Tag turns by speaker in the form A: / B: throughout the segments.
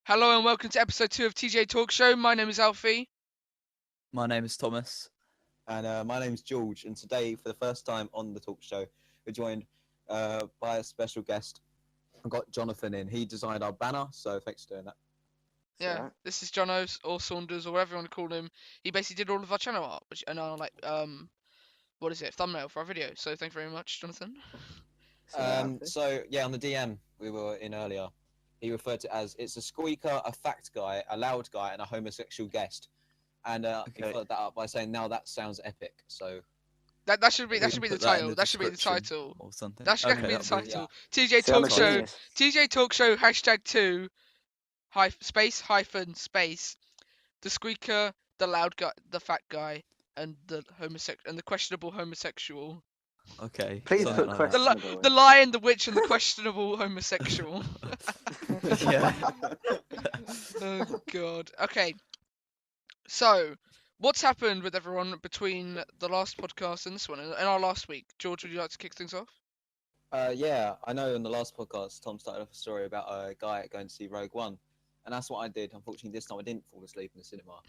A: Hello and welcome to episode 2 of TGA Talk Show. My name is Alfie.
B: My name is Thomas.
C: And my name's George, and today, for the first time on the talk show, we're joined by a special guest. I've got Jonathan in. He designed our banner, so thanks for doing that.
A: Yeah, this is Jono or Saunders or whatever you want to call him. He basically did all of our channel art, and our what is it, thumbnail for our video. So thank you very much, Jonathan.
C: On the DM we were in earlier, he referred to it as it's a squeaker, a fact guy, a loud guy, and a homosexual guest. And he followed that up by saying, "Now that sounds epic." So
A: that should be
B: We
A: the
B: can put
A: title.
B: in
A: That should be the
B: description
A: title.
B: or something.
A: That should
B: Okay,
A: be the
B: that'll
A: title.
C: yeah.
A: TJ
D: See, I'm
A: Talk
D: a
A: Show.
D: genius.
A: TJ Talk Show #2 space the squeaker, the loud guy, the fat guy, and the questionable homosexual.
B: Okay.
D: Please
B: something
D: put
B: like that.
D: questionable.
A: The lion, the witch, and the questionable homosexual.
B: Yeah.
A: Oh god. Okay. So, what's happened with everyone between the last podcast and this one, and our last week? George, would you like to kick things off?
C: Yeah, I know in the last podcast, Tom started off a story about a guy going to see Rogue One, and that's what I did. Unfortunately, this time I didn't fall asleep in the cinema.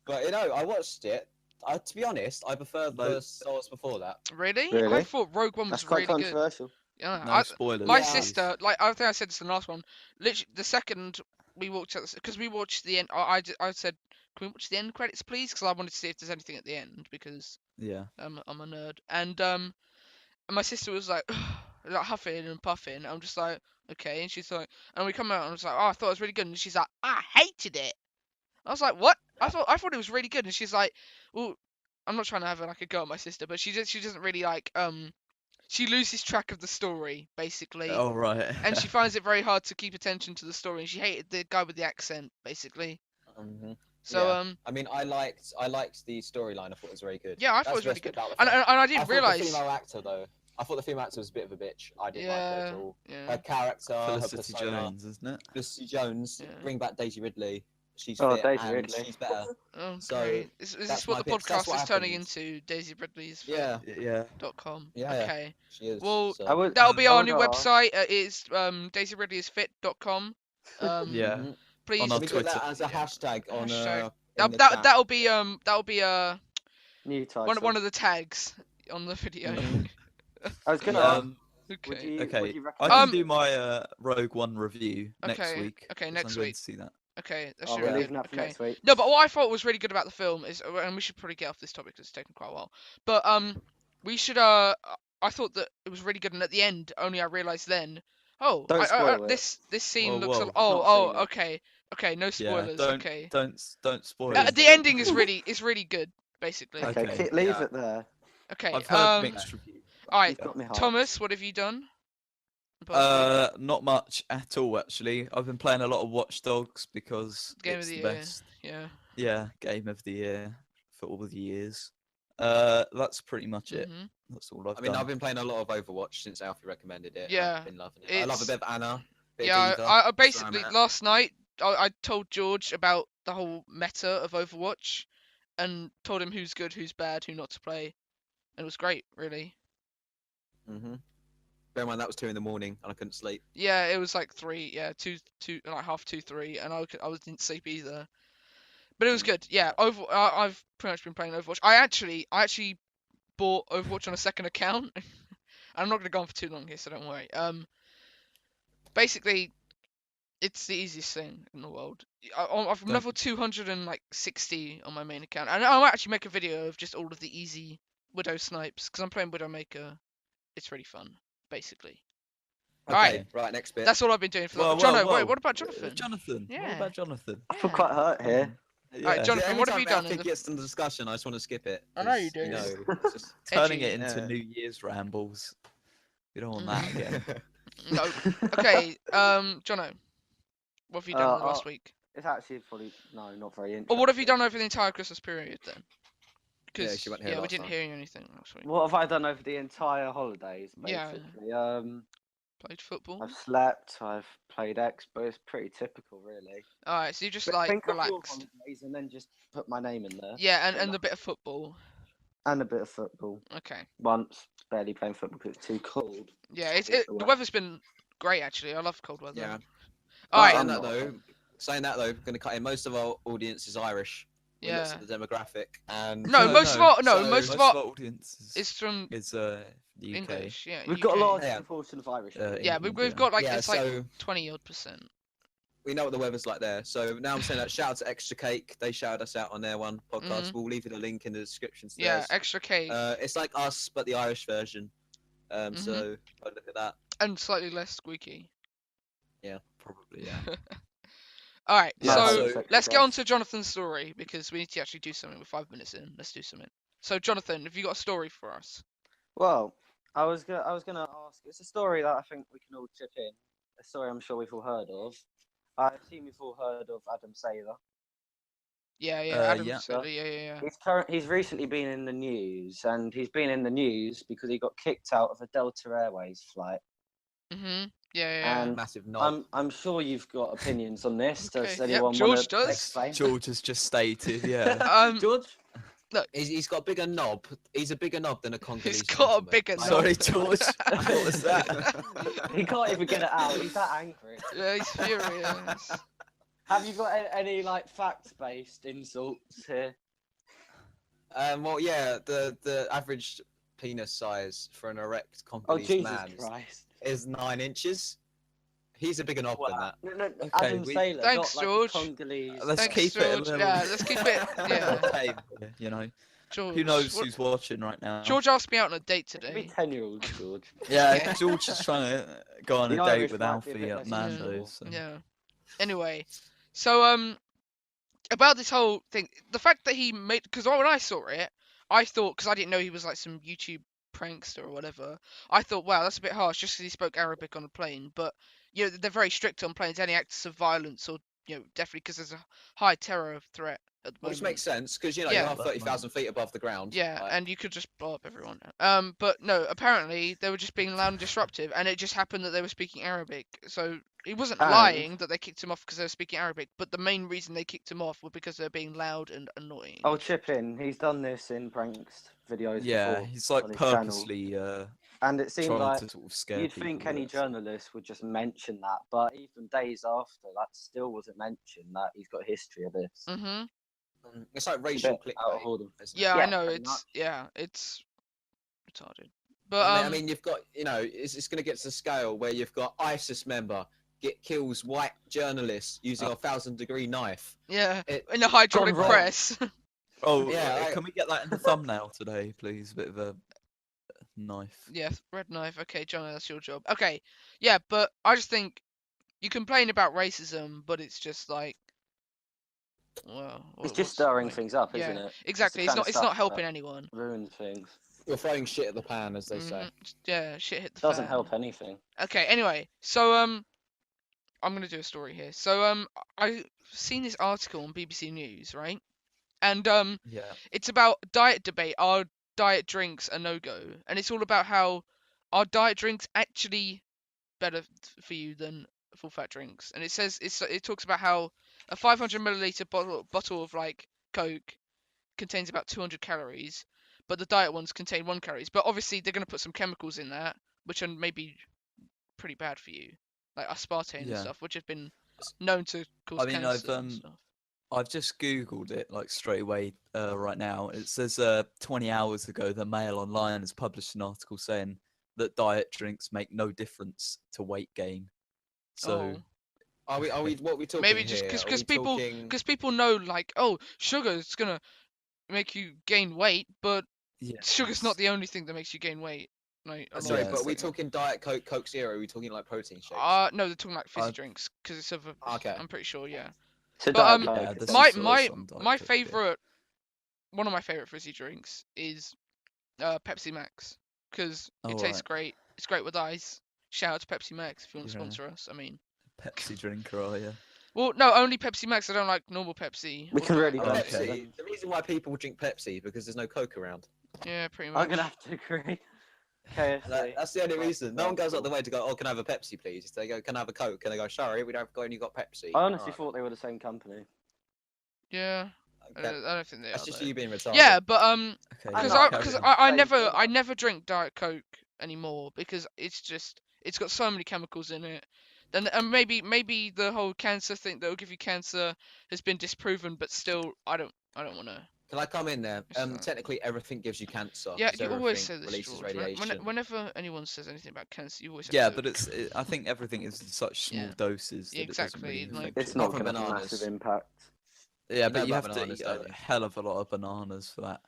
C: But I watched it. To be honest, I prefer the source before that.
A: Really?
D: Really?
A: I thought Rogue One was
D: That's quite
A: really good.
D: controversial.
A: Yeah.
B: No spoilers.
A: My
C: Yeah.
A: sister, I think I said this in the last one. Literally, the second we watched it, because we watched the end. I said, "Can we watch the end credits, please?" Because I wanted to see if there's anything at the end because
B: Yeah.
A: I'm a nerd. And my sister was like, like huffing and puffing. I'm just like, okay. And she's like, and we come out and I was like, oh, I thought it was really good. And she's like, I hated it. I was like, what? I thought it was really good. And she's like, well, I'm not trying to have like a go at my sister, but she doesn't really like she loses track of the story basically.
B: Oh right.
A: And she finds it very hard to keep attention to the story. And she hated the guy with the accent basically.
C: Mm-hmm.
A: So
C: Yeah. I mean, I liked the storyline. I thought it was very good.
A: yeah, I thought it
C: That's
A: was
C: the
A: really
C: best bit
A: good.
C: about the
A: And
C: film.
A: I
C: I
A: didn't
C: thought the
A: realize.
C: female actor though. I thought the female actor was a bit of a bitch. I didn't like her at all.
A: Yeah.
C: Her character, her
B: Felicity
C: persona.
B: Jones, isn't it?
C: Felicity Jones.
A: Yeah.
C: Bring back Daisy Ridley. She's
D: Oh,
C: fit
D: Daisy
C: and
D: Ridley.
C: she's better.
A: Oh,
C: So,
A: great. Is
C: that's
A: this what
C: my
A: the
C: pitch. That's
A: podcast
C: what
A: is turning
C: happens.
A: into? Daisy Ridley's
C: Yeah,
B: Yeah.
A: .com.
C: yeah, yeah.
A: Okay.
C: She is.
A: Well,
C: so.
D: I would.
A: That'll be
D: I
A: our
D: would
A: new
D: ask-
A: website. It's daisyridleysfit.com.
B: Yeah.
C: Mhm.
A: Please.
B: On
C: Can
B: our
C: we put
B: Twitter.
C: that as a hashtag on
A: Hashtag.
C: in the
A: That
C: chat?
A: that'll be
D: New title.
A: one of the tags on the video.
C: Mhm.
D: I was gonna ask. Would
A: Okay.
D: you?
B: Okay.
D: Would you
B: I
D: recommend?
B: can do my Rogue One review next
A: Okay,
B: week.
A: okay,
B: 'cause
A: next
B: I'm going
A: week.
B: to see that.
A: Okay. That
D: Oh,
A: should
D: we're
A: be
D: leaving
A: good.
D: that for
A: Okay.
D: next week.
A: No, but what I thought was really good about the film is, and we should probably get off this topic because it's taken quite a while. But we should I thought that it was really good, and at the end, only I realised then. Oh,
D: Don't spoil it.
A: this scene
B: Whoa,
A: looks.
B: whoa.
A: A,
D: I've not
A: oh,
D: seen it.
A: okay, no
B: Yeah.
A: spoilers.
B: Don't
A: Okay.
B: don't spoil
D: Please
B: it.
A: The ending is really good, basically.
D: Okay,
B: Okay,
D: leave
C: yeah.
D: it there.
A: Okay.
B: I've heard mixed reviews.
A: All right,
D: You've got me hard.
A: Thomas, what have you done? Apart from
B: Not much at all actually. I've been playing a lot of Watch Dogs because
A: Game
B: it's
A: of the
B: the
A: year.
B: best.
A: Yeah.
B: Yeah, game of the year for all the years. That's pretty much it.
A: Mhm.
B: That's all I've
C: I mean,
B: done.
C: I've been playing a lot of Overwatch since Alfie recommended it. and
A: Yeah,
C: I've been loving it. I love a
A: it's-
C: bit of Anna. Bit
A: Yeah,
C: of Diva,
A: I
C: that's where I'm
A: basically
C: at.
A: last night I told George about the whole meta of Overwatch, and told him who's good, who's bad, who not to play, and it was great, really.
C: Mhm. Bear in mind that was 2 in the morning and I couldn't sleep.
A: Yeah, it was like 3, yeah, 2, like half 2, 3, and didn't sleep either. But it was good. Yeah, I've pretty much been playing Overwatch. I actually bought Overwatch on a second account. I'm not gonna go on for too long here, so don't worry. Basically, it's the easiest thing in the world. I've
B: Don't-
A: level 260 on my main account, and I'll actually make a video of just all of the easy Widow snipes because I'm playing Widowmaker. It's really fun, basically.
C: Okay,
A: Alright.
C: right, next bit.
A: That's all I've been doing for
B: Whoa,
A: the. Jono,
B: whoa,
A: wait,
B: whoa.
A: what about Jonathan?
B: Jonathan. What
A: Yeah.
B: about Jonathan?
D: I feel
A: Yeah.
D: quite hurt here.
A: Alright, Jonathan,
C: Every
A: what have
C: time
A: you done
C: Alfie
A: in the-
C: gets into the discussion, I just want to skip it.
A: I know you
C: 'cause,
A: do.
C: it's just...
B: Turning
A: Edgy.
B: it into
C: Yeah.
B: New Year's rambles. We don't want that again.
A: No. Okay, Jono, what have you done in the last week?
D: It's actually probably not very interesting.
A: Or what have you done over the entire Christmas period then? Because
C: she wasn't here
A: we
C: last
A: didn't
C: time.
A: hear anything last week.
D: What have I done over the entire holidays?
A: Yeah.
D: Basically,
A: Played football.
D: I've slept. I've played Expo. It's pretty typical, really.
A: Alright, so you just
D: But
A: like
D: think of your
A: relaxed.
D: holidays and then just put my name in there.
A: Yeah, and a bit of football.
D: And a bit of football.
A: Okay.
D: Once, barely playing football because it's too cold.
A: Yeah,
D: It's
A: the
D: the
A: weather's been great actually. I love cold weather.
C: Yeah.
A: All right.
C: Saying
D: I'm
C: that
D: not
C: though,
D: offended.
C: going to cut in. Most of our audience is Irish. When it looks
A: Yeah.
C: at the demographic, and
A: No, most of our
C: so-
A: most
B: Most
A: of our
B: audience
A: is from
B: is the UK.
A: English. Yeah,
D: We've got a
A: UK.
D: large
C: Yeah.
D: proportion of Irish people.
A: Yeah,
B: England,
A: we've got like
C: Yeah,
A: it's like
C: so-
A: 20-odd%.
C: we know what the weather's like there. So now I'm saying that shout out to Extra Cake. They shouted us out on their one podcast.
A: Mhm.
C: We'll leave you the link in the description. To
A: Yeah,
C: theirs.
A: extra cake
C: It's like us, but the Irish version. So go look at that.
A: and slightly less squeaky.
B: Probably, yeah.
A: All right,
B: Yeah,
A: so
B: so-
A: let's get on to Jonathan's story because we need to actually do something. We're 5 minutes in. Let's do something. So Jonathan, have you got a story for us?
D: Well, I was gonna ask. It's a story that I think we can all chip in. A story I'm sure we've all heard of. I assume you've all heard of Adam Sandler.
A: Yeah, Adam
B: yeah.
A: Sandler, yeah.
D: He's recently been in the news, and he's been in the news because he got kicked out of a Delta Airways flight.
A: Yeah.
D: And
C: Massive knob.
D: I'm sure you've got opinions on this. Does
A: Okay, yep,
D: anyone
A: George
D: want to
A: does.
D: explain?
B: George has just stated, yeah.
D: George?
C: He's got a bigger knob. He's a bigger knob than a Congolese.
A: He's got a
C: gentleman.
A: bigger
C: Like-
A: knob.
B: Sorry, George. What was that?
D: He can't even get it out. He's that angry.
A: Yeah, he's furious.
D: Have you got any like fact-based insults here?
C: Well, yeah. The average penis size for an erect
D: Oh
C: Congolese
D: Jesus
C: man
D: Christ!
C: is 9 inches. He's a bigger knob than that.
D: No,
B: Okay,
D: Adam
B: we-
D: Sandler,
A: Thanks,
D: not like
A: George.
D: a Congolese.
B: Let's
A: Thanks,
B: keep it a
A: George.
B: little-
A: Yeah, let's keep it. Yeah,
C: Tame.
B: You know,
A: George.
B: who knows
A: what-
B: who's watching right now?
A: George asked me out on a date
D: It could be
A: today.
D: 10-year-old George.
B: Yeah, George is trying to go on
D: The
B: a date
D: Irish
B: with
D: might be a
B: Alfie
D: bit
B: at
D: less
B: Mando's.
D: usual.
B: So.
A: Yeah. Anyway, so about this whole thing, the fact that he made, because when I saw it, I thought, because I didn't know he was like some YouTube prankster or whatever, I thought, wow, that's a bit harsh just because he spoke Arabic on a plane. But you know, they're very strict on planes. Any acts of violence, or definitely because there's a high terror threat at the moment.
C: Which makes sense because
A: Yeah.
C: you are 30,000 feet above the ground.
A: Yeah,
C: Like,
A: and you could just blow up everyone. But no, apparently they were just being loud and disruptive, and it just happened that they were speaking Arabic. So he wasn't
D: And-
A: lying that they kicked him off because they were speaking Arabic, but the main reason they kicked him off was because they're being loud and annoying.
D: I'll chip in. He's done this in pranks videos
B: Yeah,
D: before.
B: he's like
D: on his channel.
B: purposely
D: And it seemed
B: trying
D: like
B: to sort of scare
D: you'd
B: people
D: think
B: with
D: any
B: it, so-
D: journalist would just mention that, but even days after, that still wasn't mentioned that he's got a history of this.
A: Mhm.
C: it's like
D: It's a
C: racial
D: bit out of
C: clickbait.
D: order.
C: isn't it?
A: Yeah, I
D: Yeah,
A: know
D: pretty
A: it's retarded. But
C: I mean, you've got, it's going to get to the scale where you've got ISIS member kills white journalists using a 1,000-degree knife.
A: yeah,
C: It-
A: in the hydraulic
C: gone wrong.
A: press.
B: Oh,
C: Yeah,
B: can we get that in the thumbnail today, please? A bit of a knife.
A: Yeah, red knife. Okay, John, that's your job. Okay, yeah, but I just think you complain about racism, but it's just like, well,
D: It's just stirring things up,
A: yeah,
D: isn't it?
A: exactly.
D: the kind of
A: It's not
D: stuff
A: helping
D: that
A: anyone.
D: Ruins things.
C: You're throwing shit at the pan, as they say.
A: Mhm. Yeah, shit hit the
D: Doesn't
A: fan.
D: help anything.
A: Okay, anyway, so I'm gonna do a story here. So I've seen this article on BBC News, right? And
B: Yeah.
A: it's about diet debate. Are diet drinks a no-go? And it's all about how are diet drinks actually better for you than full-fat drinks? And it says it talks about how a 500 milliliter bottle of like Coke contains about 200 calories, but the diet ones contain 1 calories. But obviously they're gonna put some chemicals in that, which are maybe pretty bad for you, like aspartame and
B: Yeah.
A: stuff, which have been known to cause
B: I mean,
A: cancer and stuff.
B: I've just googled it like straight away right now. It says 20 hours ago, the Mail Online has published an article saying that diet drinks make no difference to weight gain. So
C: Are we? What are we talking
A: Maybe just
C: here? Are
A: because
C: we
A: people
C: talking-
A: because people know like, oh, sugar is gonna make you gain weight, but
B: yeah,
A: sugar's not the only thing that makes you gain weight. Like, a lot
C: Sorry,
A: of
B: Yeah,
C: but
A: other
C: are we
A: things.
C: talking Diet Coke, Coke Zero? Are we talking like protein shakes?
A: No, they're talking like fizzy
B: Uh,
A: drinks because it's of a.
C: Okay.
A: I'm pretty sure, yeah.
D: To
A: But,
D: Diet
A: um,
D: Coke,
B: Yeah,
D: it's
B: this
D: like-
B: is some Diet
A: My
B: Coke, yeah.
A: favorite, one of my favorite fizzy drinks is Pepsi Max because it
B: Oh,
A: tastes
B: right.
A: great. It's great with ice. Shout out to Pepsi Max if you want to
B: Yeah.
A: sponsor us. I mean,
B: Pepsi drinker, are you?
A: well, no, only Pepsi Max. I don't like normal Pepsi.
D: We
A: or
D: can
A: Diet
D: really
C: Oh,
D: go
A: Coke.
B: Okay.
D: into
C: Pepsi. The reason why people drink Pepsi because there's no Coke around.
A: Yeah, pretty much.
D: I'm gonna have to agree. KFC.
C: That's the only reason. No one goes out the way to go, oh, can I have a Pepsi, please? They go, can I have a Coke? And they go, sorry, we don't only got Pepsi.
D: I honestly
C: Alright.
D: thought they were the same company.
A: Yeah, I
C: Okay.
A: don't think they
C: That's
A: are.
C: just
A: though.
C: you being retarded.
A: Yeah, but
B: Okay.
D: I'm
A: because
D: not
B: carry
A: because
B: on.
A: I
D: Same
A: never
D: thing.
A: I never drink Diet Coke anymore because it's got so many chemicals in it. And maybe the whole cancer thing that will give you cancer has been disproven, but still, I don't want to.
C: Can I come in there?
A: It's not-
C: Technically, everything gives you cancer
A: Yeah,
C: because
A: you always
C: everything
A: say this,
C: releases
A: George.
C: radiation.
A: Whenever anyone says anything about cancer, you always have
B: Yeah,
A: to.
B: but I think everything is in such small
A: Yeah.
B: doses
A: Yeah,
B: that it doesn't really
A: exactly, like-
B: affect
D: It's
B: you.
D: not
C: Apart from
D: going to have a
C: bananas.
D: massive impact.
B: Yeah,
C: You
B: but
C: know
B: you
C: about
B: have to
C: bananas,
B: eat
C: don't
B: a
C: you?
B: hell of a lot of bananas for that.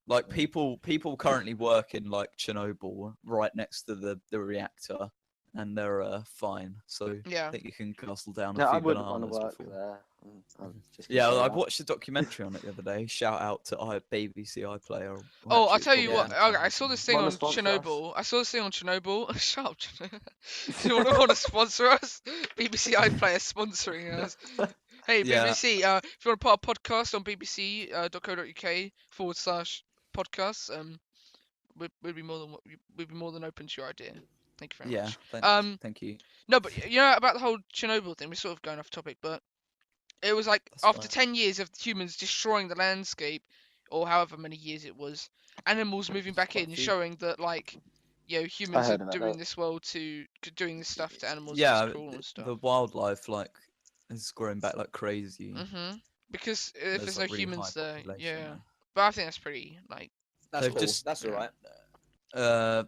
B: Like
C: Yeah.
B: people currently work in like Chernobyl, right next to the reactor, and they're fine. So I
A: Yeah.
B: think you can castle down a
D: No, I
B: few
D: wouldn't want to
B: bananas
D: work
B: before.
D: there. I'm just gonna
B: Yeah,
D: say
B: well, I
D: that.
B: watched a documentary on it the other day. Shout out to BBC iPlayer. Well,
A: Oh,
B: actually,
A: I'll
B: it's
A: tell you
B: probably
A: what.
B: on
A: Okay, I
B: Channels
A: saw
B: now.
A: this thing
D: Wanna
A: on
D: sponsor us?
A: Chernobyl. I saw this thing on Chernobyl. Shut up. Do you want to sponsor us? BBC iPlayer sponsoring us. Hey,
B: Yeah.
A: BBC. If you want to put a podcast on bbc.co.uk/podcasts, we'd be more than open to your idea. Thank you very
B: Yeah,
A: much.
B: thank you.
A: No, but you know about the whole Chernobyl thing. We're sort of going off topic, but it was like
B: That's
A: after
B: fine.
A: 10 years of humans destroying the landscape, or however many years it was, animals moving back
B: Quite a
A: in,
B: few.
A: showing that like,
D: I
A: humans are
D: heard about
A: doing
D: that.
A: this world doing this stuff to animals and it's
B: Yeah,
A: cruel and stuff.
B: the wildlife like is growing back like crazy.
A: Because if there's no
B: like really high
A: humans there,
B: population
A: yeah.
B: there.
A: But I think that's pretty like,
C: That's
B: They've
C: cool.
B: just-
C: That's
A: yeah.
C: all right.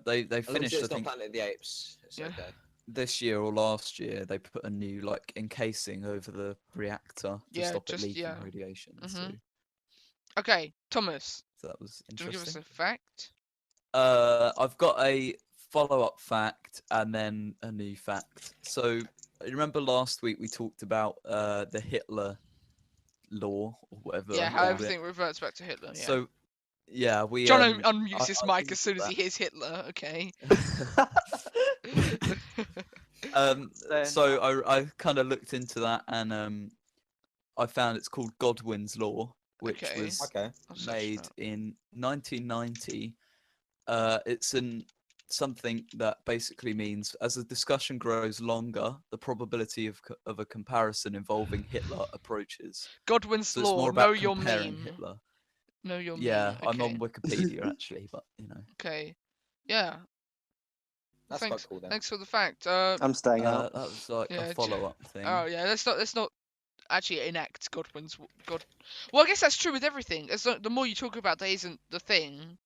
B: They
C: As long as
B: finished I
C: it's not
B: think
C: Planet of the Apes, it's
A: Yeah.
C: okay.
B: this year or last year they put a new like encasing over the reactor to
A: Yeah,
B: stop it
A: just-
B: leaking
A: yeah.
B: radiation.
A: Okay, Thomas,
B: So that was
A: do you want to give us
B: interesting.
A: a fact?
B: I've got a follow-up fact and then a new fact. So you remember last week we talked about the Hitler law or whatever
A: Yeah,
B: I
A: how
B: called it.
A: everything reverts back to Hitler. Yeah.
B: So yeah, we
A: John
B: I
A: unmutes his mic as
B: Googled
A: soon as he
B: that.
A: hears Hitler. Okay.
B: So I kind of looked into that and I found it's called Godwin's law, which
A: Okay.
B: was
C: Okay.
A: I'll search
B: made
A: that.
B: in 1990. It's something that basically means as the discussion grows longer, the probability of a comparison involving Hitler approaches.
A: Godwin's
B: So it's
A: law.
B: more
A: Know
B: about
A: your
B: comparing
A: meme.
B: Hitler.
A: Know your
B: Yeah,
A: meme.
B: I'm
A: Okay.
B: on Wikipedia actually, but you know.
A: Okay. Yeah.
C: That's
A: Thanks.
C: quite cool then.
A: Thanks for the fact.
D: I'm staying out.
B: That was like
A: Yeah,
B: a follow-up thing.
A: Oh yeah. Let's not actually enact Godwin's God. Well, I guess that's true with everything. The more you talk about that isn't the thing.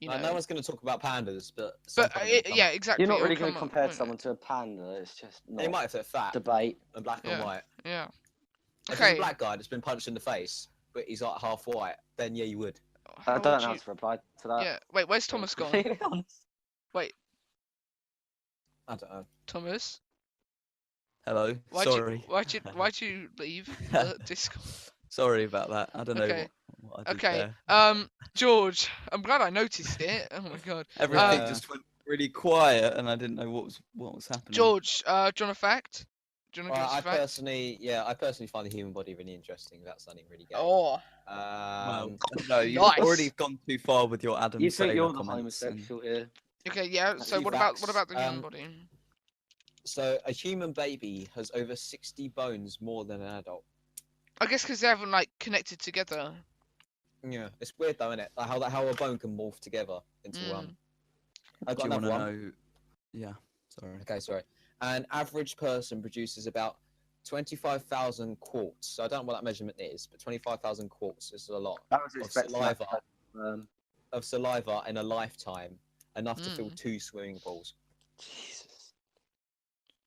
A: You know.
C: No one's going to talk about pandas, but at
A: But
C: some point it'll come
A: yeah,
C: up.
A: exactly.
D: You're not really
A: it'll
D: going to
A: come up,
D: compare
A: won't it?
D: someone to a panda. It's just
C: They
D: not
C: might if they're fat
D: debate.
C: and black and
A: Yeah.
C: white.
A: Yeah.
C: If there's a
A: Okay.
C: black guy that's been punched in the face, but he's like half white, then yeah, you would.
A: How
D: I
A: would
D: don't know how
A: you-
D: to reply to that.
A: Yeah. Wait. Where's Thomas gone?
D: Completely honest.
C: I don't know.
A: Thomas.
B: Hello.
A: Why'd
B: Sorry.
A: why'd you leave Discord?
B: Sorry about that. I don't know
A: Okay.
B: what I did
A: Okay.
B: there.
A: George. I'm glad I noticed it. Oh my god.
B: Everything
C: Yeah.
B: just went really quiet, and I didn't know what was happening.
A: George. Do you want a fact? Do you want to
C: Well,
A: give us a fact?
C: I personally find the human body really interesting. That's something really gay.
A: Oh.
B: Well, no, you've
A: Nice.
B: already gone too far with your Adam
D: You think
B: Sandler
D: you're the
B: comments. and-
D: homosexual here?
A: Okay. Yeah.
C: A
A: So
C: few
A: what
C: facts.
A: about the human body?
C: So a human baby has over 60 bones more than an adult.
A: I guess because they haven't like connected together.
C: Yeah, it's weird though, isn't it? Like how a bone can morph together into one. I've
B: Do
C: got
B: you want
C: another
B: to
C: one.
B: know? Yeah. Sorry.
C: Okay, sorry. An average person produces about 25,000 quarts. So I don't know what that measurement is, but 25,000 quarts is a lot
D: I was
C: of
D: expecting that.
C: saliva in a lifetime, enough to fill
A: Mm.
C: 2 swimming pools.
D: Jesus.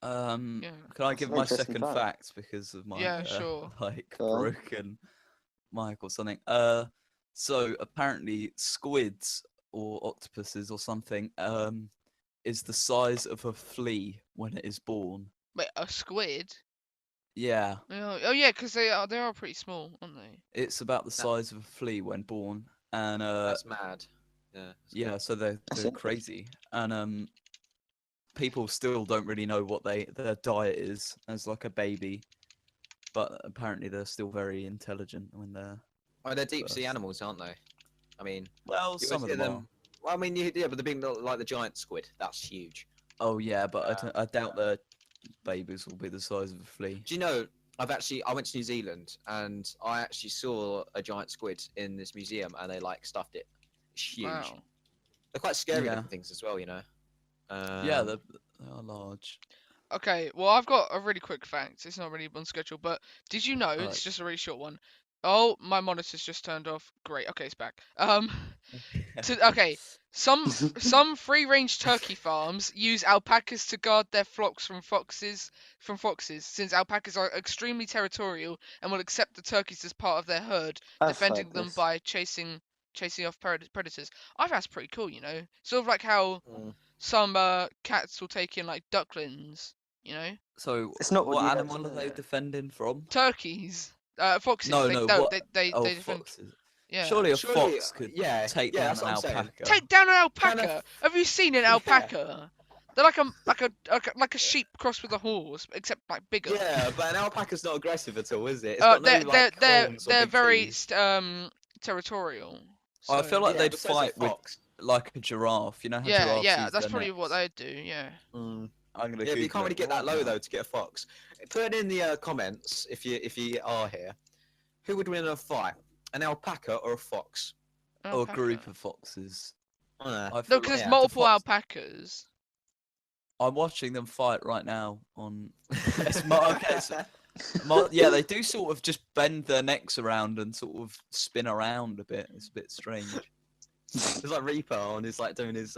A: Yeah.
B: Can I
D: That's
B: give
D: an
B: my
D: interesting
B: second
D: fact.
B: fact because of my
A: Yeah, sure.
B: like
D: Go on.
B: broken mic or something? So apparently squids or octopuses or something is the size of a flea when it is born.
A: Wait, a squid?
B: Yeah,
A: Oh yeah, because they are pretty small, aren't they?
B: it's about the
C: That-
B: size of a flea when born, and
C: That's mad. Yeah. that's
B: yeah,
C: good.
B: so they're
D: interesting.
B: crazy, and people still don't really know what their diet is as like a baby, but apparently they're still very intelligent when they're
C: Oh, they're deep sea
B: First.
C: animals, aren't they? I mean,
B: well,
C: you
B: some
C: always
B: of
C: hear
B: them are.
C: Well, I mean, yeah, but they're being like the giant squid. That's huge.
B: Oh yeah, but I doubt their babies will be the size of a flea.
C: Do you know? I went to New Zealand and I actually saw a giant squid in this museum, and they like stuffed it. It's huge.
A: Wow.
C: They're quite scary
B: Yeah.
C: looking things as well, you know.
B: Yeah, they are large.
A: Okay, well, I've got a really quick fact. It's not really on schedule, but did you know? It's
B: Alright.
A: just a really short one. Oh, my monitor's just turned off. Great. Okay, it's back. Okay. Some free-range turkey farms use alpacas to guard their flocks from foxes. Since alpacas are extremely territorial and will accept the turkeys as part of their herd,
D: I've
A: defending
D: heard
A: them
D: this.
A: by chasing off predators. I think that's pretty cool. You know, sort of like how
C: Mm.
A: some cats will take in like ducklings. You know,
B: So,
D: It's not what
B: what
D: you
B: animal are they
D: expect.
B: defending from?
A: turkeys, foxes.
B: No,
A: They
B: no,
A: no,
B: what?
A: they
B: Oh,
A: defend.
B: foxes.
A: Yeah.
B: Surely a
C: Surely,
B: fox could
C: yeah,
B: take
C: yeah,
B: down
C: that's
B: an
C: what I'm saying.
B: alpaca.
A: Take down an
C: Can a
A: alpaca. Have you seen an
C: Yeah.
A: alpaca? They're like a sheep crossed with a horse, except like bigger.
C: Yeah, but an alpaca's not aggressive at all, is it? It's got no like horns or
A: they're
C: big
A: very
C: teeth.
A: territorial.
B: I feel
A: So
B: like
C: Yeah,
B: they'd
C: but so's a
B: fight with
C: fox.
B: like a giraffe. You know how
A: yeah,
B: giraffes
A: yeah,
B: use
A: that's
B: their
A: probably what
B: necks?
A: they'd do. Yeah.
C: Mm.
B: I'm gonna
C: Yeah, but you
B: Google
C: can't really
B: it
C: get that
B: right
C: low
B: now.
C: though to get a fox. Put it in the comments if you are here. Who would win in a fight? An alpaca or a fox?
B: Or a
A: Alpaca.
B: group of foxes.
C: I don't know.
B: I
A: No,
B: feel
A: because
B: like
A: there's
C: yeah, the
A: multiple
C: fox-
A: alpacas.
B: I'm watching them fight right now on. It's okay, yeah, they do sort of just bend their necks around and sort of spin around a bit. It's a bit strange.
C: It's like Reaper on his like doing his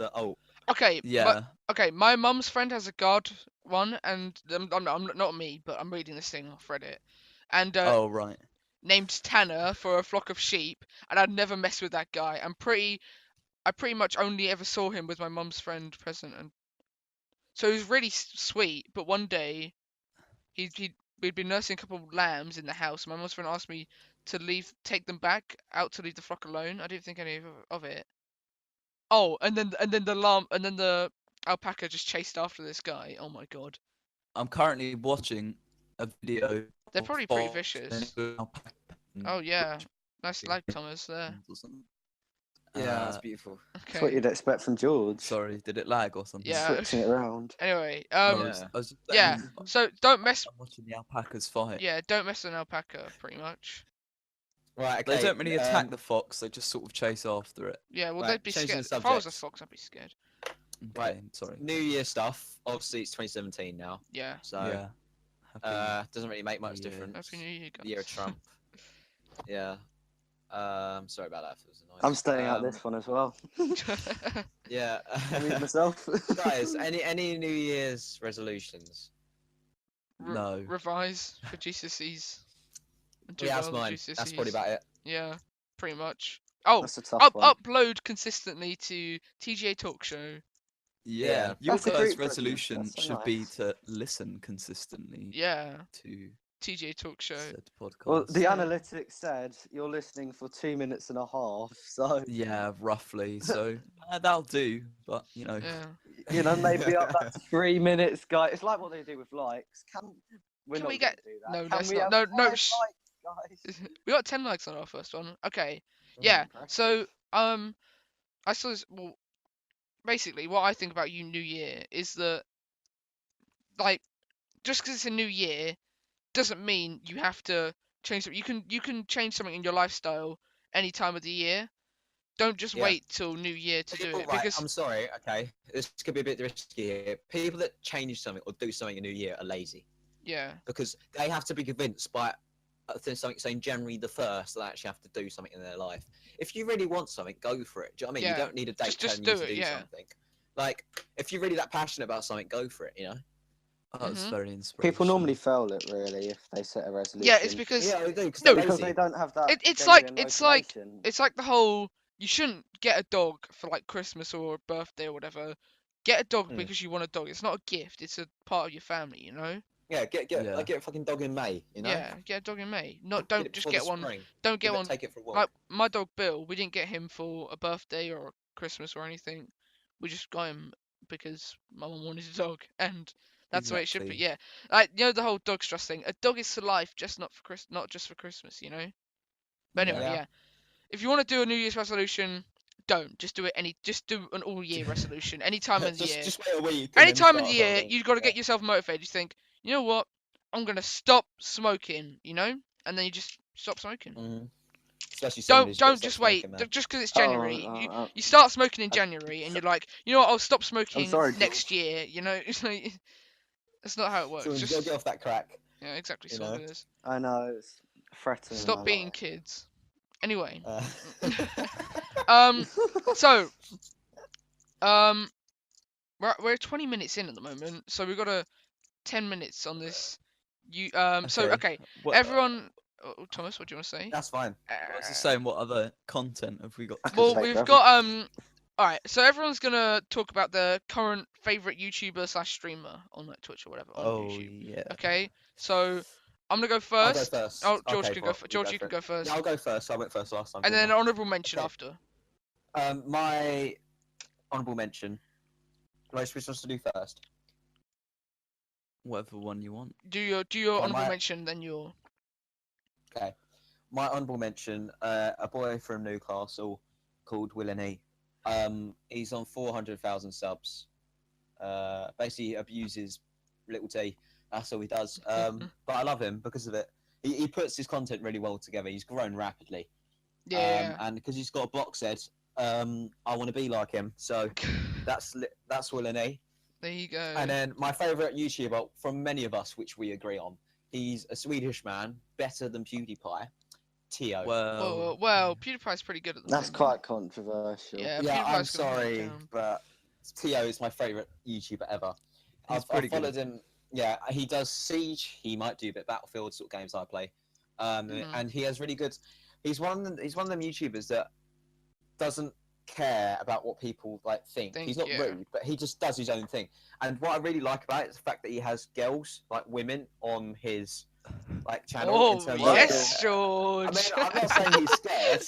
A: Okay,
B: Yeah.
A: okay. My mum's friend has a guard one, and I'm not me, but I'm reading this thing off Reddit, and
B: Oh right.
A: named Tanner for a flock of sheep, and I'd never mess with that guy. I pretty much only ever saw him with my mum's friend present, and so he was really sweet. But one day, we'd been nursing a couple of lambs in the house. My mum's friend asked me to take them back out to leave the flock alone. I didn't think any of it. Oh, and then the alpaca just chased after this guy. Oh my god,
B: I'm currently watching a video
A: they're
B: of
A: probably pretty vicious. Oh yeah, nice lag, Thomas. There.
B: or something.
C: Yeah, that's beautiful.
D: That's what
A: Okay.
D: you'd expect from George.
B: Sorry, did it lag or something?
A: Yeah.
D: Switching it around.
A: Anyway,
B: No,
C: Yeah.
B: I was just
A: yeah.
B: saying,
A: So don't mess.
B: I'm watching the alpacas fight.
A: Yeah, don't mess with an alpaca. Pretty much.
C: Right,
B: They
C: okay.
B: don't really attack the fox, they just sort of chase after it.
A: Yeah, well
C: Right,
A: they'd be
C: changing the
A: scared. If I was a
C: subjects.
A: fox, I'd be scared.
B: Okay,
C: Right.
B: sorry.
C: New Year stuff. Obviously, it's 2017 now,
A: Yeah.
C: so
B: Yeah. Happy
C: doesn't really make much
B: New Year.
C: difference.
A: Happy New Year,
C: The year of
A: guys.
C: Trump. Yeah. Sorry about that. If it was annoying.
D: I'm staying out this one as well.
C: Yeah.
D: I mute myself.
C: Guys, any New Year's resolutions?
B: No.
A: Revise for GCSEs. And do
C: Yeah, that's
A: well in
C: mine. That's probably
A: GCSEs.
C: about it.
A: Yeah, pretty much. Oh,
D: That's a tough one.
A: upload consistently to TGA Talk Show.
B: Yeah, your
D: That's a
B: guys'
D: great
B: resolution
D: resolution, that's so
B: should be
D: nice.
B: to listen consistently
A: Yeah,
B: to
A: TGA Talk Show.
B: said podcast.
D: Well, the
A: Yeah.
D: analytics said you're listening for 2 minutes and a half, so
B: Yeah, roughly. So that'll do. But you know,
A: Yeah.
D: maybe up that to 3 minutes, guys. It's like what they do with likes. We're
A: Can
D: not
A: we
D: gonna
A: get-
D: do that.
A: no,
D: Can
A: let's
D: we
A: not.
D: have
A: No,
D: 5
A: sh-
D: likes, guys?
A: We got 10 likes on our first one. Okay. Yeah.
D: Impressive.
A: So I saw this. Well, basically, what I think about New Year is that, like, just because it's a new year doesn't mean you have to change something. You can change something in your lifestyle any time of the year. Don't just
C: Yeah.
A: wait till New Year to do
C: People,
A: it
C: right,
A: because
C: I'm sorry, okay. This could be a bit risky here. People that change something or do something in New Year are lazy
A: yeah,
C: because they have to be convinced by something saying January the 1st that they actually have to do something in their life. If you really want something, go for it. Do you know what I mean?
A: Yeah.
C: You don't need a date
A: Just
C: telling you
A: do
C: to
A: it,
C: do
A: yeah.
C: something. Like, if you're really that passionate about something, go for it, you know?
B: that's
A: Mhm.
B: very inspirational.
D: People normally fail it really if they set a resolution.
A: yeah. It's because
C: Yeah, they do, because
A: No,
C: they're
D: because
C: lazy.
D: they don't have that.
A: it's
D: genuine
A: like
D: motivation.
A: it's like the whole you shouldn't get a dog for like Christmas or a birthday or whatever. Get a dog
C: Mm.
A: because you want a dog. It's not a gift. It's a part of your family. You know.
C: Yeah, get
B: Yeah.
C: like get a fucking dog in May, you know?
A: Yeah, get a dog in May. Not
C: Get
A: don't
C: it
A: just
C: before
A: get
C: the
A: one.
C: spring.
A: Don't get one.
C: Take it for a walk.
A: Like my dog Bill, we didn't get him for a birthday or a Christmas or anything. We just got him because my mum wanted a dog, and that's the way it should be.
B: Exactly.
A: Yeah, like the whole dog stress thing. A dog is for life, just not just for Christmas. You know. But anyway,
C: Yeah.
A: yeah. If you want to do a New Year's resolution, don't just do it just do an all year resolution any time of the year.
C: Just wait a week. and
A: Any
C: then
A: time of
C: start
A: the year,
C: something.
A: you've got to
C: Yeah.
A: get yourself motivated. You think, you know what? I'm gonna stop smoking. You know, and then you just stop smoking.
C: Mhm. Especially someone who's got
A: Don't
C: to stop
A: just wait.
C: smoking, man.
A: Just because it's
D: Oh,
A: January,
D: oh,
A: you start smoking in January, and you're like, you know what? I'll stop smoking
D: sorry,
A: next year. You know, it's like, That's not how it works.
C: So you
A: Just
C: gotta get off that crack.
A: yeah, exactly.
C: you
A: So
C: know.
A: it is.
D: I know it's threatening.
A: Stop
D: man.
A: being kids. Anyway,
C: Uh,
A: so we're 20 minutes in at the moment, so we've got 10 minutes on this. So okay,
B: What,
A: everyone. Oh, Thomas, what do you want to say?
C: That's fine.
B: I was just saying, what other content have we got?
D: I
B: To
D: could
A: Well,
D: say
A: we've
D: forever.
A: got Alright, so everyone's gonna talk about their current favorite YouTuber / streamer on like Twitch or whatever on
B: Oh
A: YouTube.
B: yeah.
A: Okay, so I'm gonna go
C: I'll go
A: first.
C: first.
A: Oh, George
C: Okay,
A: can
C: fine,
A: go.
C: you
A: George,
C: go
A: you
C: for
A: can
C: it.
A: go first,
C: Yeah, I'll go first. I went first last time.
A: and
C: didn't
A: then honorable mention
C: Okay.
A: after.
C: My honourable mention. Right, which wants to do first?
B: Whatever one you want.
A: Do your
C: Okay,
A: honorable
C: my-
A: mention, then your.
C: Okay. My honourable mention, a boy from Newcastle called Willany. He's on 400,000 subs. Basically abuses Little T. That's all he does. But I love him because of it. He puts his content really well together. He's grown rapidly.
A: Yeah.
C: And because he's got a box set, I want to be like him. So that's Willany.
A: There you go.
C: And then my favourite YouTuber from many of us, which we agree on, he's a Swedish man, better than PewDiePie, Tio.
A: Well, PewDiePie's pretty good at the
D: That's
A: moment.
D: quite controversial.
A: Yeah,
C: Yeah, I'm
A: PewDiePie's gonna hold it
C: sorry,
A: down.
C: but Tio is my favourite YouTuber ever.
B: He's
C: I've
B: pretty
C: followed
B: good.
C: him. Yeah, he does Siege. He might do a bit of Battlefield sort of games I play. And he has really good. He's one of them YouTubers that doesn't care about what people like think. He's not
A: yeah.
C: rude, but he just does his own thing. And what I really like about it is the fact that he has girls, like women, on his like channel.
A: Oh
C: in terms
A: yes,
C: of,
A: George.
C: I mean, I'm not saying he's scared.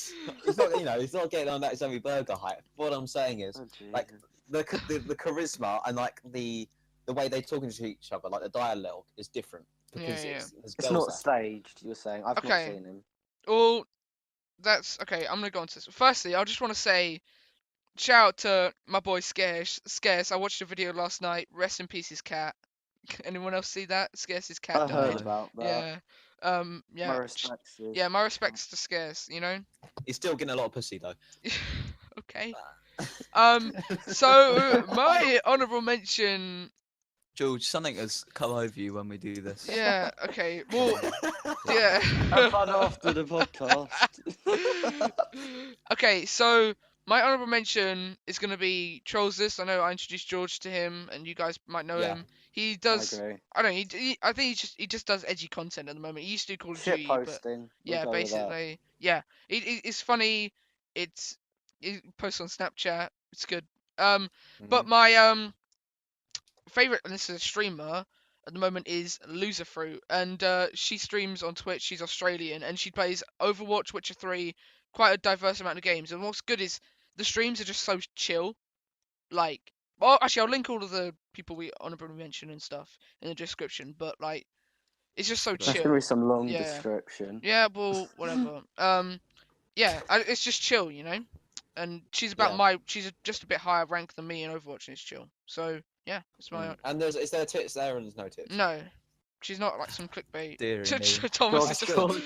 C: He's not, he's not getting on that Zoe Burger hype. What I'm saying is,
D: Oh,
C: like,
D: Jesus.
C: the charisma and like the way they talking to each other, like the dialogue is different because
A: Yeah,
C: there's
D: It's
C: girls
D: not
C: there.
D: staged. You were saying I've
A: Okay.
D: not seen him.
A: Well, that's okay. I'm gonna go on to this. Firstly, I just want to say, shout out to my boy Scarce. Scarce, I watched a video last night. Rest in peace, his cat. Anyone else see that? Scarce's cat
D: I heard
A: died.
D: about that.
A: Yeah. Yeah.
D: My respects. to his-
A: Yeah. My respects to Scarce. You know.
C: He's still getting a lot of pussy though.
A: Okay. So my honorable mention.
B: George, something has come over you when we do this.
A: Yeah. Okay. Well. Yeah.
D: Have fun after the podcast.
A: Okay, so my honorable mention is going to be Trollsist. I know I introduced George to him, and you guys might know
C: Yeah.
A: him. He
D: I
A: does.
D: agree.
A: I don't know. I think he just does edgy content at the moment. He used to do Call of
D: Shit
A: Duty, but
D: posting. We'll
A: yeah,
D: go with that.
A: basically, yeah. It's funny. He posts on Snapchat. It's good. But my favorite, and this is a streamer at the moment, is Loserfruit, and she streams on Twitch. She's Australian, and she plays Overwatch, Witcher 3, quite a diverse amount of games. And what's good is the streams are just so chill. Like, well, actually, I'll link all of the people we honorably mention and stuff in the description. But like, it's just so
B: That's
D: That's
A: chill.
D: gonna be some long
A: Yeah.
D: description.
A: Yeah, well, whatever. Yeah, it's just chill, you know. And she's about
C: Yeah.
A: she's just a bit higher rank than me in Overwatch, and it's chill. So yeah, it's my
C: And is there tits there and there's no tits?
A: no. She's not like some clickbait.
B: Dear me.
A: Thomas is
C: That's
A: just
C: good.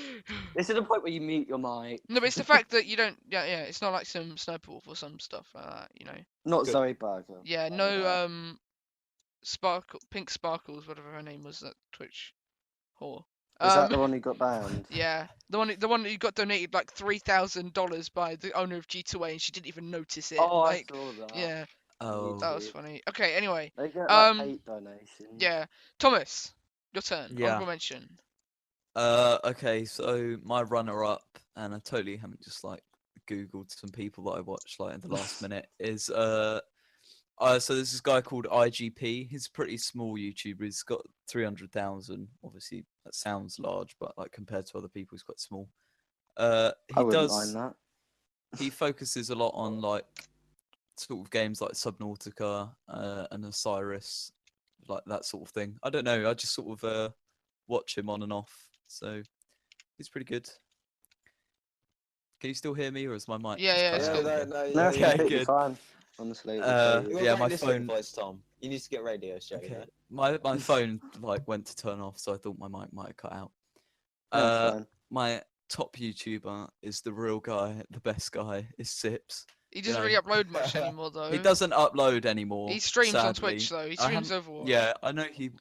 D: This is the point where you mute your mic.
A: no, but it's the fact that you don't. Yeah, yeah. It's not like some Sniper Wolf or some stuff like that. You know.
D: Not
C: Good.
D: Zoe Burger.
A: Yeah.
D: Like
A: No.
D: that.
A: Pink Sparkles, whatever her name was, that Twitch whore.
D: Is that the one who got banned?
A: Yeah, the one that you got donated like $3,000 by the owner of G2A, and she didn't even notice it.
D: Oh,
A: like,
D: I saw that.
A: yeah,
B: Oh,
A: that was funny. Okay, anyway,
D: They get hate donations.
A: yeah, Thomas, your turn.
B: Yeah.
A: Honorable mention.
B: Okay, so my runner-up, and I totally haven't just like googled some people that I watched like in the last minute is so there's this guy called IGP. He's a pretty small YouTuber. He's got 300,000. Obviously, that sounds large, but like compared to other people, he's quite small.
D: I
B: He
D: wouldn't
B: does.
D: mind that.
B: He focuses a lot on like sort of games like Subnautica and Osiris, like that sort of thing. I don't know. I just sort of watch him on and off. So he's pretty good. Can you still hear me, or is my mic?
A: Yeah,
B: just
A: yeah,
B: cut
A: it's
B: out
A: good.
B: again?
D: No, it's
B: Okay,
D: completely
B: good.
D: fine. Honestly.
C: You got
B: Yeah,
C: a
B: my
C: great listening
B: phone.
C: voice, Tom. You need to get radio straight.
B: Okay.
C: Yeah?
B: My phone like went to turn off, so I thought my mic might have cut out.
D: No, it's fine.
B: My top YouTuber is the real guy, the best guy is Sips.
A: He doesn't
B: know.
A: really upload much anymore, though.
B: He doesn't upload anymore.
A: He streams on
B: sadly.
A: Twitch, though. He
B: I
A: streams
B: haven't-
A: Overwatch.
B: Yeah, I know he.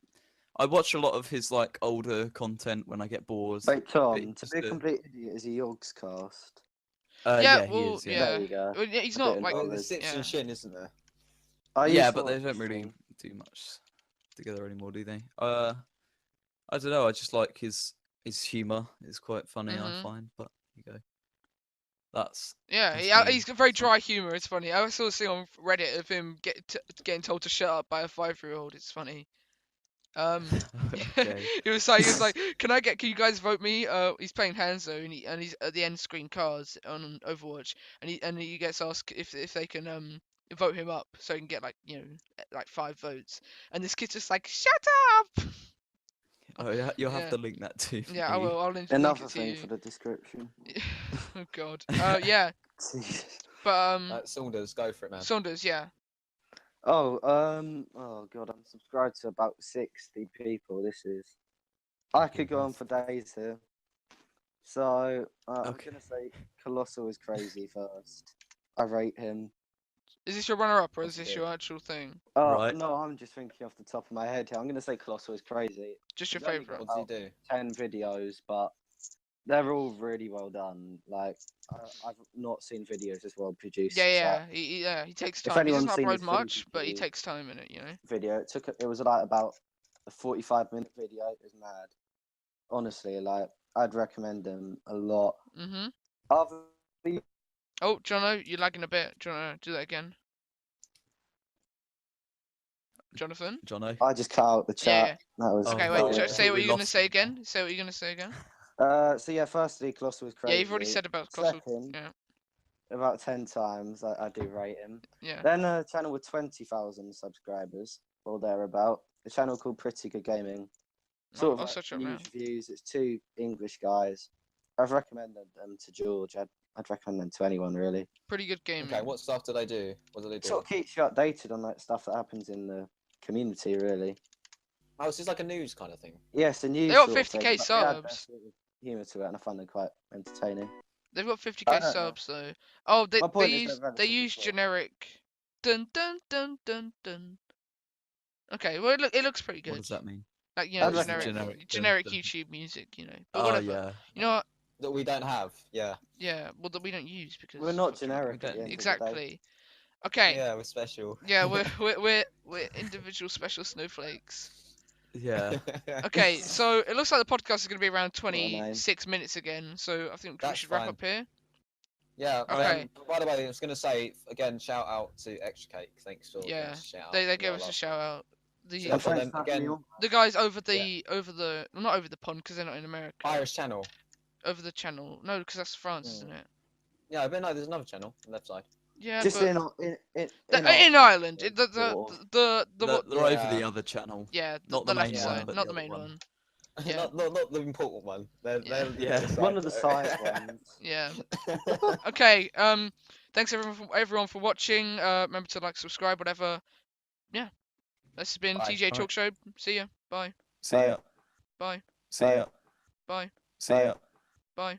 B: I watch a lot of his like older content when I get bored.
D: Wait, Tom, to
B: Just
D: be a complete idiot, is he Yogs cast?
A: Yeah,
B: he
A: well,
B: is.
A: yeah.
D: There you go.
A: Well, yeah, he's
D: I
A: not
D: didn't
A: like.
C: Oh,
D: know.
C: there's Sips
A: Yeah.
C: and Shin, isn't there?
D: I
B: Yeah,
D: used to
B: but they
D: watch
B: don't
D: his
B: really
D: stream.
B: do much together anymore, do they? I don't know. I just like his humor. It's quite funny, I
A: Mhm.
B: find. But you go. That's
A: Yeah,
B: me.
A: he's got very
B: It's not-
A: dry humor. It's funny. I saw a thing on Reddit of him getting told to shut up by a 5-year-old. It's funny.
B: Okay.
A: He was like, can you guys vote me? He's playing Hanzo and he's at the end screen cards on Overwatch, and he gets asked if they can vote him up so he can get like like 5 votes, and this kid's just like, shut up.
B: Oh yeah, you'll have
A: Yeah.
B: to link that to
A: Yeah, I
B: me.
A: will. I'll link
D: Another
A: it to
D: thing
A: you.
D: for the description.
A: Oh God. Yeah,
D: Jesus.
A: but
C: Saunders, go for it, man.
A: Saunders, yeah.
D: Oh god, I'm subscribed to about 60 people. I could go on for days here. So I'm
B: Okay.
D: gonna say Colossal is crazy first. I rate him.
A: Is this your runner-up or is
C: That's
A: this
C: good.
A: your actual thing?
D: Oh
B: Right.
D: no, I'm just thinking off the top of my head here. I'm gonna say Colossal is crazy.
A: Just your
D: He's only
A: favourite?
D: got
C: What does he do?
D: 10 videos, but they're all really well done. Like I've not seen videos as well produced.
A: Yeah,
D: Like,
A: he takes
D: if
A: time. He doesn't
D: anyone's seen
A: upload
D: his
A: much, but he
D: Fuji
A: takes time in it,
D: video, it was like about a 45-minute video. It was mad. Honestly, like I'd recommend them a lot.
A: Mm-hmm.
D: Other
A: Oh, Jono, you're lagging a bit. Do you wanna do that again? Jonathan?
B: Jono.
D: I just cut out the
A: Yeah,
D: chat. That was
B: Oh,
A: Okay,
B: well,
A: wait,
B: I
A: say
B: think
A: what
B: we
A: you're gonna
B: lost
A: say
B: him now.
A: again. Say what you're gonna say again.
D: So yeah, firstly, Colossal was crazy.
A: Yeah, you've already said about Colossal.
D: Second,
A: Yeah,
D: about 10 times, I do rate him.
A: yeah.
D: Then a channel with 20,000 subscribers, or thereabout. A channel called Pretty Good Gaming. Sort of
A: I'll
D: like
A: search it up now.
D: news reviews. It's 2 English guys. I've recommended them to George. I'd recommend them to anyone really.
A: Pretty good gaming.
C: Okay, what stuff do they do? What do they do?
D: Sort of keeps you updated on like stuff that happens in the community, really.
C: Oh, so it's like a news kind of thing.
D: Yes, and news.
A: They got
D: sort of thing,
A: 50k
D: but they add their
A: subs.
D: sort of humour to it, and I find them quite entertaining.
A: They've got
D: I
A: 50k
D: don't know.
A: subs though. Oh,
D: My point is
A: use
D: they're
A: they
D: relatively
A: use
D: small.
A: generic. Dun dun dun dun dun. Okay, well it looks pretty
B: What
A: good.
B: does that mean?
A: Like
D: I'd
A: generic
D: recommend
A: generic,
B: dun, dun.
A: YouTube music, But
B: Oh
A: whatever.
B: yeah.
A: You know what?
C: That we don't have. Yeah.
A: Yeah, well that we don't use because
D: We're not
A: fucking-
D: generic at
B: don't
D: the end
B: need-
D: of the day.
A: Exactly. Okay.
C: Yeah, we're special.
A: Yeah, we're individual special snowflakes.
B: Yeah.
A: Okay, so it looks like the podcast is going to be around
D: What a name.
A: 26 minutes again. So I think we
C: That's
A: should wrap
C: fine.
A: up here.
C: Yeah.
A: Okay.
C: By the way, I was going to say again, shout out to Extra Cake. Thanks for giving
A: Yeah,
C: us a shout out.
A: they
C: We
A: gave
C: are
A: us a
C: last
A: shout
C: one.
A: out.
C: So
A: The
C: therefore,
D: Thanks
C: then
D: for having me
C: again,
D: on.
A: the guys over the well, not over the pond because they're not in America.
C: Irish channel.
A: Over the channel. No, because that's France,
C: Mm.
A: isn't it?
C: Yeah, but no, there's another channel on the left side.
A: Yeah,
D: Just
A: but
D: in
A: in Ireland.
D: sort
A: The
B: They're over the
C: Yeah.
B: other channel.
A: yeah,
B: Not
A: the
B: the
A: left
B: main
A: side,
B: one, but
A: not
B: the
A: the
B: other
A: main
B: one.
A: one. Yeah.
C: not the important one. They're
A: Yeah.
B: Yeah.
D: One of the side ones.
A: Yeah. Okay. Thanks everyone for watching. Remember to like, subscribe, whatever. Yeah. This has been
C: Bye.
A: TGA
B: Bye.
A: Talk Show. See ya. Bye.
B: See ya.
A: Bye.
B: See ya.
A: Bye.
B: See ya.
A: Bye.